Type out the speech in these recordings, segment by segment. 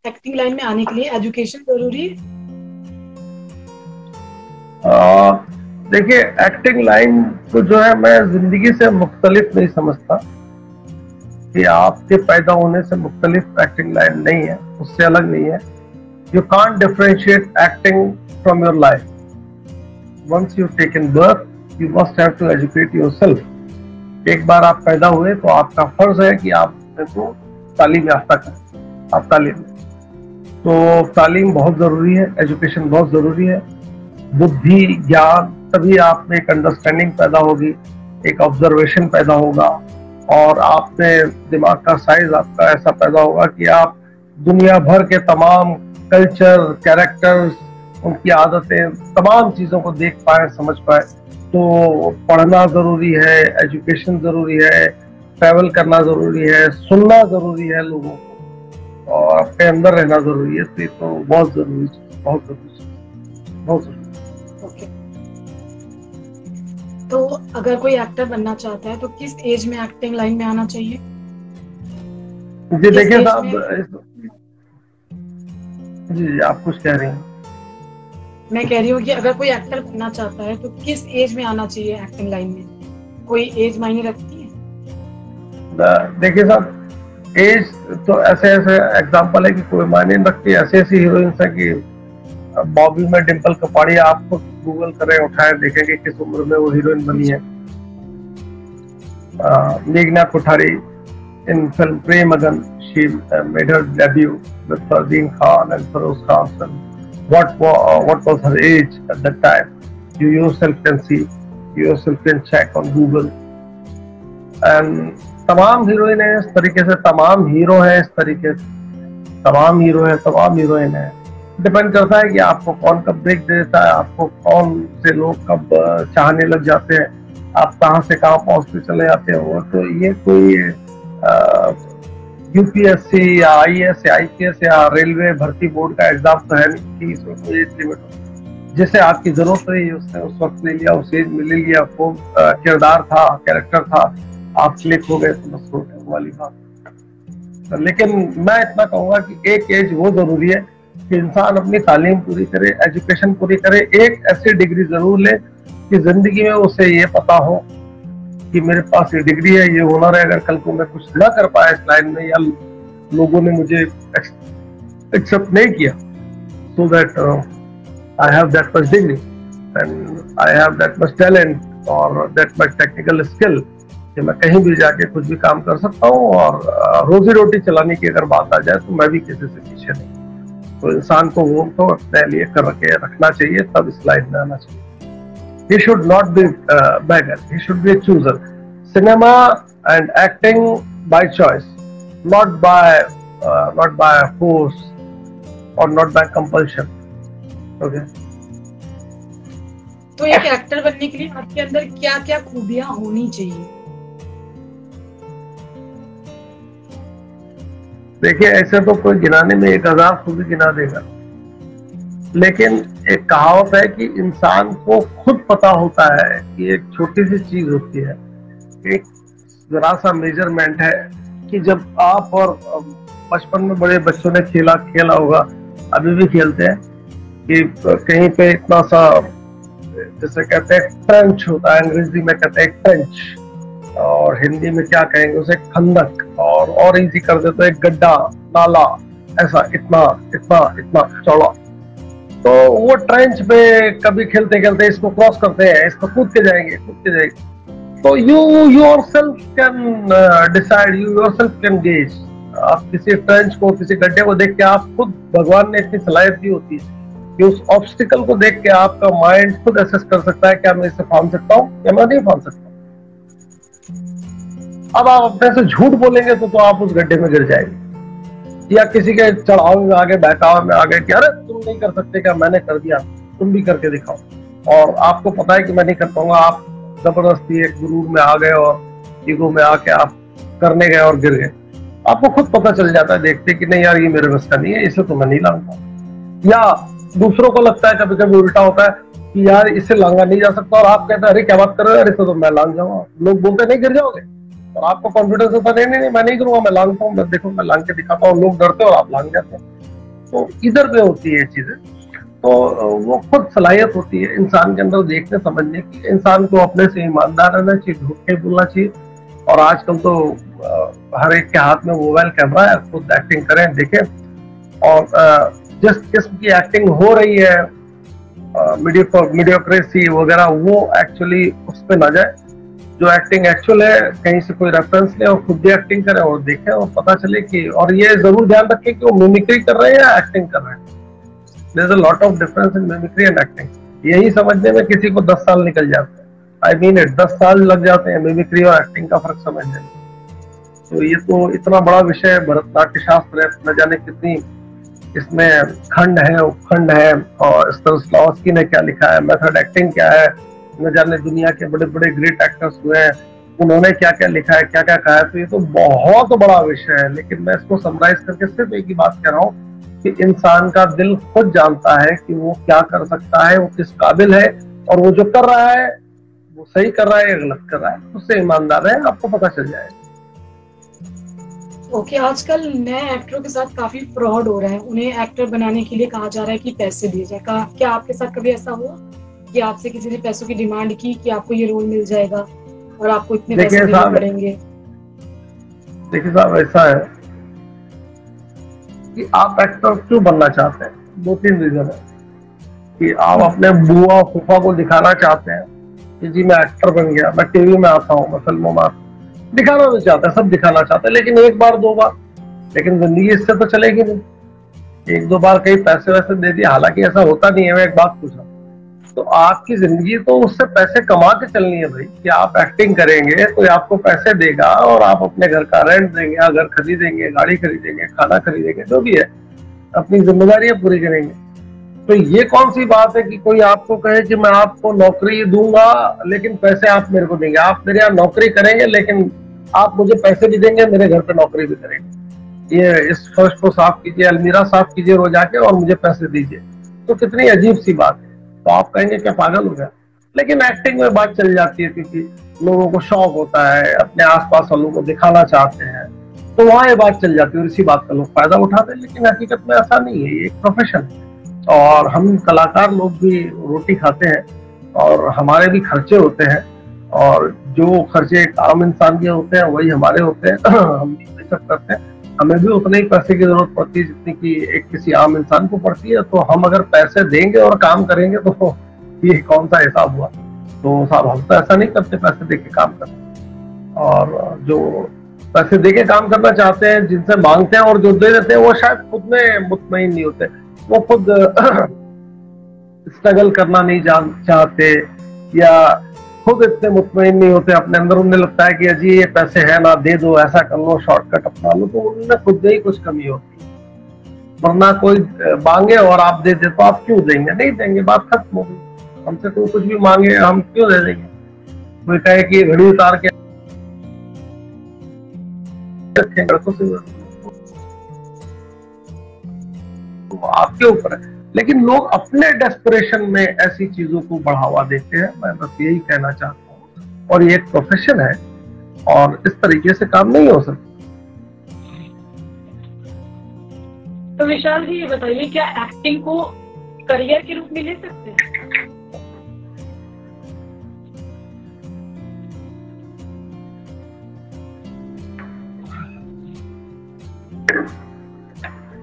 Acting line में आने के लिए एजुकेशन जरूरी है? देखिए, एक्टिंग लाइन को जो है मैं जिंदगी से मुख्तलिफ नहीं समझता कि आपके पैदा होने से मुख्तलिफ एक्टिंग लाइन नहीं है, उससे अलग नहीं है। You can't differentiate acting from your life. Once you taken birth you must have to educate yourself. एक बार आप पैदा हुए तो आपका फर्ज है कि आप को तालीम याफ्ता करें। आप तालीम, तो तालीम बहुत जरूरी है, एजुकेशन बहुत जरूरी है। बुद्धि, ज्ञान, तभी आप में एक अंडरस्टैंडिंग पैदा होगी, एक ऑब्जर्वेशन पैदा होगा, और आप में दिमाग का साइज आपका ऐसा पैदा होगा कि आप दुनिया भर के तमाम कल्चर, कैरेक्टर्स, उनकी आदतें, तमाम चीज़ों को देख पाए, समझ पाए। तो पढ़ना ज़रूरी है, एजुकेशन ज़रूरी है, ट्रैवल करना ज़रूरी है, सुनना ज़रूरी है लोगों को, और अपने अंदर रहना ज़रूरी है। तो ये तो बहुत ज़रूरी चीज़, बहुत ज़रूरी चीज़, बहुत ज़रूरी। ओके, तो अगर कोई एक्टर बनना चाहता है तो किस एज में एक्टिंग लाइन में आना चाहिए? जी देखिए साहब, जी आप कुछ कह रही हैं? मैं कह रही हूँ कि अगर कोई एक्टर बनना चाहता है तो किस एज में आना चाहिए एक्टिंग लाइन में? कोई एज मायने रखती है? देखिए साहब, एज तो ऐसे ऐसे एग्जांपल है कि कोई मायने नहीं रखती। ऐसी ऐसी हीरोइंस है कि बॉबी में डिम्पल कपाड़िया, आपको गूगल करें, उठाए, देखेंगे किस उम्र में वो हीरोइन बनी है। मेघना कोठारी इन फिल्म प्रेम अगन, she made her debut with Fardeen Khan and Feroz Khan. What was her age at that time? You yourself can see, you yourself can check on Google. And तमाम हीरोइन है इस तरीके से, तमाम हीरो है इस तरीके से, तमाम हीरो है, तमाम हीरोइन है। डिपेंड करता है कि आपको कौन कब ब्रेक दे देता है, आपको कौन से लोग कब चाहने लग जाते हैं, आप कहाँ से कहाँ पहुँचते चले जाते हैं। वो तो ये कोई यूपीएससी या आईएएस या आईपीएस या रेलवे भर्ती बोर्ड का एग्जाम तो है नहीं कि इसमें कोई एज लिमिट हो। जिसे आपकी जरूरत रही उसने उस वक्त ले लिया, उस एज में ले लिया, वो किरदार था, कैरेक्टर था, आप क्लिक हो गए तो बस होने वाली बात। लेकिन मैं इतना कहूंगा कि एक एज वो जरूरी है कि इंसान अपनी तालीम पूरी करे, एजुकेशन पूरी करे, एक ऐसी डिग्री जरूर ले कि जिंदगी में उसे ये पता हो कि मेरे पास ये डिग्री है, ये हुनर है। अगर कल को मैं कुछ ना कर पाया इस लाइन में, या लोगों ने मुझे एक्सेप्ट नहीं किया, so that I have that much degree and I have that much talent or that much technical skill कि मैं कहीं भी जाके कुछ भी काम कर सकता हूँ। और रोजी रोटी चलाने की अगर बात आ जाए तो मैं भी किसी से पीछे नहीं। तो इंसान को वो तो अपने लिए करके रखना चाहिए, तब इस लाइन में आना चाहिए। He should not be a beggar. He should be a chooser. Cinema and acting by choice, not by force or not by compulsion. Okay. तो एक एक्टर बनने के लिए आपके अंदर क्या क्या खूबियां होनी चाहिए? देखिए, ऐसे तो कोई गिनाने में 1000 खूबी गिना देगा, लेकिन एक कहावत है कि इंसान को खुद पता होता है कि एक छोटी सी चीज होती है, एक जरा सा मेजरमेंट है कि जब आप और बचपन में बड़े बच्चों ने खेला होगा, अभी भी खेलते हैं, कि कहीं पे इतना सा, जैसे कहते हैं ट्रेंच होता है, अंग्रेजी में कहते हैं ट्रेंच, और हिंदी में क्या कहेंगे उसे, खंदक, और इजी कर देते हैं गड्ढा, नाला, ऐसा इतना इतना इतना चौड़ा। तो वो ट्रेंच पे कभी खेलते खेलते इसको क्रॉस करते हैं, इसको कूद के जाएंगे। तो you yourself can decide, you yourself can gauge. आप किसी ट्रेंच को, किसी गड्ढे को देख के, आप खुद, भगवान ने इतनी सलाहियत दी होती है कि उस ऑब्स्टिकल को देख के आपका माइंड खुद असेस कर सकता है, क्या मैं इसे फांद सकता हूँ या मैं नहीं फांद सकता। अब आप अपने से झूठ बोलेंगे तो आप उस गड्ढे में गिर जाएंगे, या किसी के चढ़ाव में आगे, बहकाव में आगे कि अरे तुम नहीं कर सकते क्या, मैंने कर दिया, तुम भी करके दिखाओ, और आपको पता है कि मैं नहीं कर पाऊंगा। आप जबरदस्ती एक गुरूर में आ गए और ईगो में आके आप करने गए और गिर गए। आपको खुद पता चल जाता है देखते कि नहीं यार, ये मेरे बस का नहीं है, इसे तो मैं नहीं लाऊंगा। या दूसरों को लगता है, कभी कभी उल्टा होता है कि यार इसे लांगा नहीं जा सकता, और आप कहते हैं अरे क्या बात कर रहे हो, अरे तो मैं लांग जाऊंगा। लोग बोलते नहीं गिर जाओगे, और आपको कॉन्फिडेंस होता है नहीं मैं नहीं करूंगा, मैं लांगता हूँ, देखो मैं लांग के दिखाता हूँ। लोग डरते और आप लांग जाते हैं। तो इधर पे होती है चीजें। तो वो खुद सलाहियत होती है इंसान के अंदर देखने समझने की। इंसान को अपने से ईमानदार रहना चाहिए, झूठ नहीं बोलना चाहिए। और आजकल तो हर एक के हाथ में मोबाइल कैमरा है, खुद एक्टिंग करें, देखें। और जिस किस्म की एक्टिंग हो रही है, मीडियोक्रेसी वगैरह, वो एक्चुअली उस पर ना जाए। जो एक्टिंग एक्चुअल है, कहीं से कोई रेफरेंस ले और खुद भी एक्टिंग करे और देखे और पता चले कि, और ये जरूर ध्यान रखें कि वो मिमिक्री कर रहे हैं या एक्टिंग कर रहे हैं। There is a lot of difference in mimicry and acting. यही समझने में किसी को 10 साल निकल जाते हैं, आई मीन इट, 10 साल लग जाते हैं मिमिक्री और एक्टिंग का फर्क समझने में। तो ये तो इतना बड़ा विषय है, भरतनाट्य शास्त्र है, न जाने कितनी इसमें खंड है, उपखंड है, और स्टेनिस्लॉवस्की ने क्या लिखा है, मेथड एक्टिंग क्या है, न जाने दुनिया के बड़े बड़े ग्रेट एक्टर्स हुए हैं, उन्होंने क्या क्या लिखा है, क्या क्या कहा है। तो ये तो बहुत बड़ा विषय है, लेकिन मैं इसको समराइज करके सिर्फ एक ही बात कह रहा हूँ कि इंसान का दिल खुद जानता है कि वो क्या कर सकता है, वो किस काबिल है, और वो जो कर रहा है वो सही कर रहा है या गलत कर रहा है, उससे ईमानदार है, आपको पता चल जाएगा। ओके, आजकल नए एक्टरों के साथ काफी फ्रॉड हो रहा है। उन्हें एक्टर बनाने के लिए कहा जा रहा है कि पैसे दिए जाए। क्या आपके साथ कभी ऐसा हुआ कि आपसे किसी ने पैसों की डिमांड की कि आपको ये रोल मिल जाएगा और आपको इतने पैसे देने पड़ेंगे? देखिए साहब, ऐसा है कि आप एक्टर क्यों बनना चाहते हैं, 2-3 रीजन है। कि आप अपने बुआ फूफा को दिखाना चाहते हैं कि जी मैं एक्टर बन गया, मैं टीवी में आता हूँ, मैं फिल्मों में आता हूँ, दिखाना तो चाहते हैं, सब दिखाना चाहते हैं, लेकिन एक बार 2 बार, लेकिन जिंदगी इससे तो चलेगी नहीं। 1-2 बार कहीं पैसे वैसे दे दिए, हालांकि ऐसा होता नहीं है। मैं एक बात पूछा, तो आपकी जिंदगी तो उससे पैसे कमा के चलनी है भाई। कि आप एक्टिंग करेंगे कोई आपको पैसे देगा और आप अपने घर का रेंट देंगे, घर खरीदेंगे, गाड़ी खरीदेंगे, खाना खरीदेंगे, जो भी है अपनी जिम्मेदारियां पूरी करेंगे। तो ये कौन सी बात है कि कोई आपको कहे कि मैं आपको नौकरी दूंगा लेकिन पैसे आप मेरे को देंगे। आप मेरे यहाँ नौकरी करेंगे लेकिन आप मुझे पैसे भी देंगे, मेरे घर पे नौकरी भी करेंगे। ये इस फर्श को साफ कीजिए, अलमीरा साफ कीजिए रोज आके, और मुझे पैसे दीजिए। तो कितनी अजीब सी बात है। तो आप कहेंगे क्या पागल हो गया? लेकिन एक्टिंग में बात चल जाती है, क्योंकि लोगों को शौक होता है, अपने आसपास वालों को दिखाना चाहते हैं, तो वहां ये बात चल जाती है और इसी बात का लोग फायदा उठाते हैं। लेकिन हकीकत में ऐसा नहीं है, ये एक प्रोफेशन है और हम कलाकार लोग भी रोटी खाते हैं और हमारे भी खर्चे होते हैं, और जो खर्चे एक आम इंसान के होते हैं वही हमारे होते हैं। हम भी सब करते हैं, हमें भी उतने ही पैसे की जरूरत पड़ती है जितनी कि एक किसी आम इंसान को पड़ती है। तो हम अगर पैसे देंगे और काम करेंगे तो ये कौन सा हिसाब हुआ? तो साहब, हम तो ऐसा नहीं करते पैसे दे के काम करते। और जो पैसे दे के काम करना चाहते हैं, जिनसे मांगते हैं और जो दे देते हैं, वो शायद खुद में मुतमईन नहीं होते, वो खुद स्ट्रगल करना नहीं चाहते, या खुद इतने मुतमईन नहीं होते अपने अंदर। उन्हें लगता है कि अजी ये पैसे है ना, दे दो, ऐसा कर लो, शॉर्टकट अपना लो। तो उनमें खुद में ही कुछ कमी होती है। वरना कोई मांगे और आप दे दे तो आप क्यों देंगे? नहीं देंगे, बात खत्म हो गई। हमसे कोई कुछ भी मांगे, हम क्यों दे देंगे? कोई कहे कि घड़ी उतार के तो आपके ऊपर है। लेकिन लोग अपने डेस्परेशन में ऐसी चीजों को बढ़ावा देते हैं। मैं बस यही कहना चाहता हूँ, और ये एक प्रोफेशन है और इस तरीके से काम नहीं हो सकता। तो विशाल जी, ये बताइए, क्या एक्टिंग को करियर के रूप में ले सकते हैं?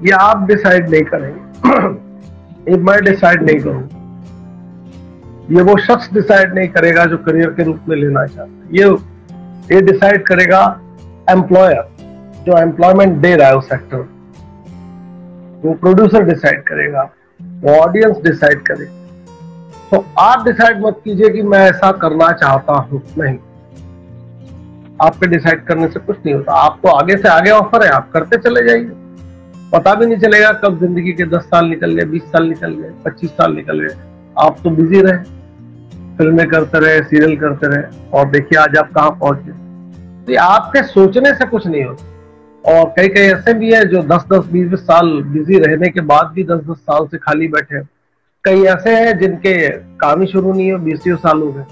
ये आप डिसाइड नहीं करेंगे, ये मैं डिसाइड नहीं करूंगा, ये वो शख्स डिसाइड नहीं करेगा जो करियर के रूप में लेना चाहता है। ये डिसाइड करेगा एम्प्लॉयर, जो एम्प्लॉयमेंट दे रहा है उस सेक्टर में। वो प्रोड्यूसर डिसाइड करेगा, वो ऑडियंस डिसाइड करेगा। तो आप डिसाइड मत कीजिए कि मैं ऐसा करना चाहता हूं, नहीं। आपके डिसाइड करने से कुछ नहीं होता। आपको आगे से आगे ऑफर है, आप करते चले जाइए। पता भी नहीं चलेगा कब जिंदगी के 10 साल निकल गए, 20 साल निकल गए, 25 साल निकल गए। आप तो बिजी रहे, फिल्में करते रहे, सीरियल करते रहे, और देखिए आज आप कहाँ पहुंच गए। तो ये आपके सोचने से कुछ नहीं होता। और कई कई ऐसे भी है जो 10-10, 20-20 साल बिजी रहने के बाद भी 10-10 साल से खाली बैठे। कई ऐसे हैं जिनके काम ही शुरू नहीं हो, 20 साल हो गए।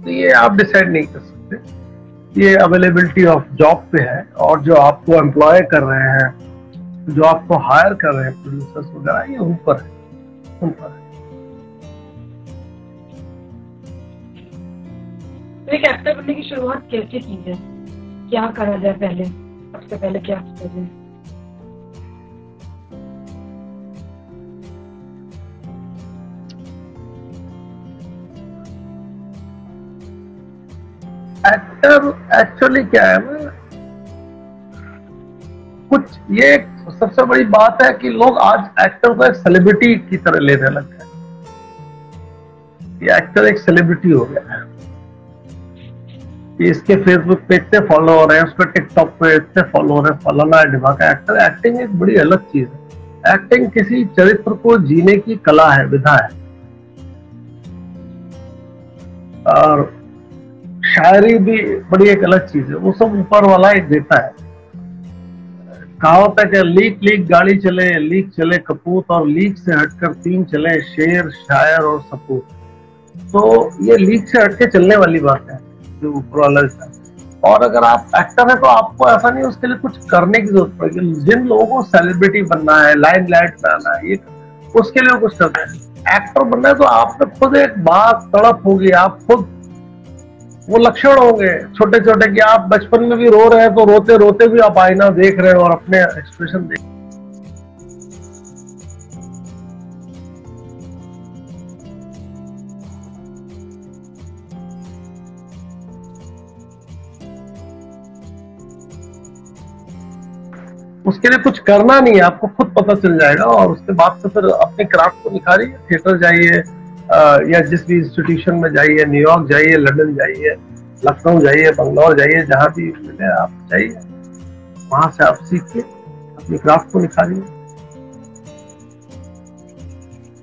तो ये आप डिसाइड नहीं कर सकते। ये अवेलेबिलिटी ऑफ जॉब पे है, और जो आपको एम्प्लॉय कर रहे हैं जो आपको हायर कर रहे हैं प्रोड्यूसर्स वगैरह, ये ऊपर है, उन पर है। तो एक एक्टर बनने की शुरुआत कैसे की है, क्या करा जाए पहले, सबसे पहले क्या किया जाए? एक्टर एक्चुअली क्या है ना, कुछ ये सबसे बड़ी बात है कि लोग आज एक्टर को एक सेलिब्रिटी की तरह लेने लग गए। ये एक्टर एक सेलिब्रिटी हो गया है, इसके फेसबुक पे इतने फॉलो हो रहे हैं, उसके टिकटॉक पे इतने फॉलो हो रहे हैं, फलाना है ढिमाका। एक्टर, एक्टिंग एक बड़ी अलग चीज है। एक्टिंग किसी चरित्र को जीने की कला है, विधा है। और शायरी भी बड़ी एक अलग चीज है, वो सब ऊपर वाला एक देता है। कहावत है कि लीक लीक गाड़ी चले, लीक चले कपूत, और लीक से हटकर तीन चले, शेर शायर और सपूत। तो ये लीक से हटके चलने वाली बात है जो ऊपर वाला है। और अगर आप एक्टर है तो आपको ऐसा नहीं उसके लिए कुछ करने की जरूरत पड़ेगी। जिन लोगों को सेलिब्रिटी बनना है, लाइमलाइट में आना है, ये उसके लिए कुछ करना है। एक्टर बनना है तो आप में खुद एक बात तड़प होगी, आप खुद वो लक्षण होंगे छोटे छोटे कि आप बचपन में भी रो रहे हैं तो रोते रोते भी आप आईना देख रहे हो और अपने एक्सप्रेशन देख। उसके लिए कुछ करना नहीं है, आपको खुद पता चल जाएगा। और उसके बाद तो फिर अपने क्राफ्ट को निखारिए, थिएटर जाइए, या जिस भी इंस्टीट्यूशन में जाइए, न्यूयॉर्क जाइए, लंदन जाइए, लखनऊ जाइए, बंगलौर जाइए, जहां भी मिले आप जाइए, वहां से आप सीखिए, अपनी क्राफ्ट को निखारिए।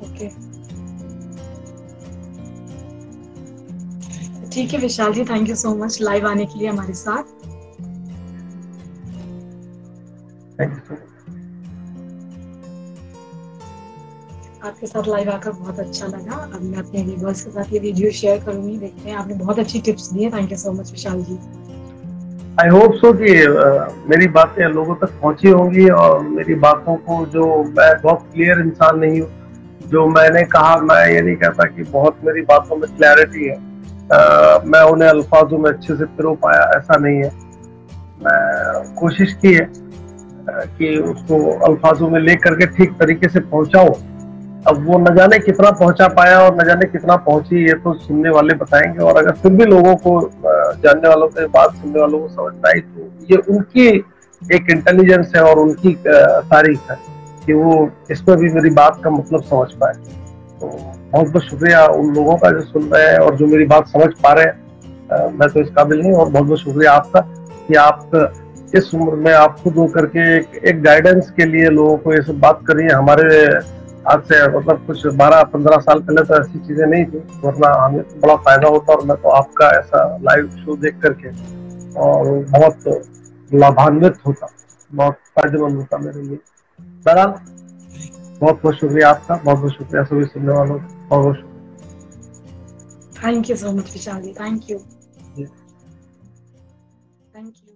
ओके, ठीक है Vishal ji, thank you so much live आने के लिए हमारे साथ। Thank you so much. आपके साथ लाइव आकर बहुत अच्छा लगा। अब मैं अपने व्यूअर्स के साथ ये वीडियो शेयर करूंगी, देखते हैं। आपने बहुत अच्छी टिप्स दी है, thank you so much Vishal ji. I hope so कि मेरी बातें लोगों तक पहुंची होंगी, और मेरी बातों को, जो मैं बहुत क्लियर इंसान नहीं हूँ, जो मैंने कहा, मैं ये नहीं कहता कि बहुत मेरी बातों में क्लैरिटी है, मैं उन्हें अल्फाजों में अच्छे से पिरो पाया, ऐसा नहीं है। मैं कोशिश की है कि उसको अल्फाजों में लेकर के ठीक तरीके से पहुंचाऊं। अब वो न जाने कितना पहुंचा पाया और न जाने कितना पहुंची, ये तो सुनने वाले बताएंगे। और अगर फिर भी लोगों को, जानने वालों के बात सुनने वालों को समझ में आई, तो ये उनकी एक इंटेलिजेंस है और उनकी तारीफ है कि वो इसमें भी मेरी बात का मतलब समझ पाए। तो बहुत बहुत शुक्रिया उन लोगों का जो सुन रहे हैं और जो मेरी बात समझ पा रहे हैं। मैं तो इस काबिल नहीं। और बहुत बहुत शुक्रिया आपका कि आप इस उम्र में आप खुद होकर के एक गाइडेंस के लिए लोगों को ये सब बात करिए। हमारे आज से मतलब कुछ 12-15 साल पहले तो ऐसी चीजें नहीं थी, वरना हमें तो बड़ा फायदा होता। और मैं तो आपका ऐसा लाइव शो देख करके और बहुत लाभान्वित होता, बहुत फायदेमंद होता मेरे लिए। बहरहाल बहुत बहुत शुक्रिया आपका, बहुत बहुत शुक्रिया सभी सुनने वालों का, बहुत बहुत शुक्रिया। Thank you so much Vishal ji, thank you, thank you.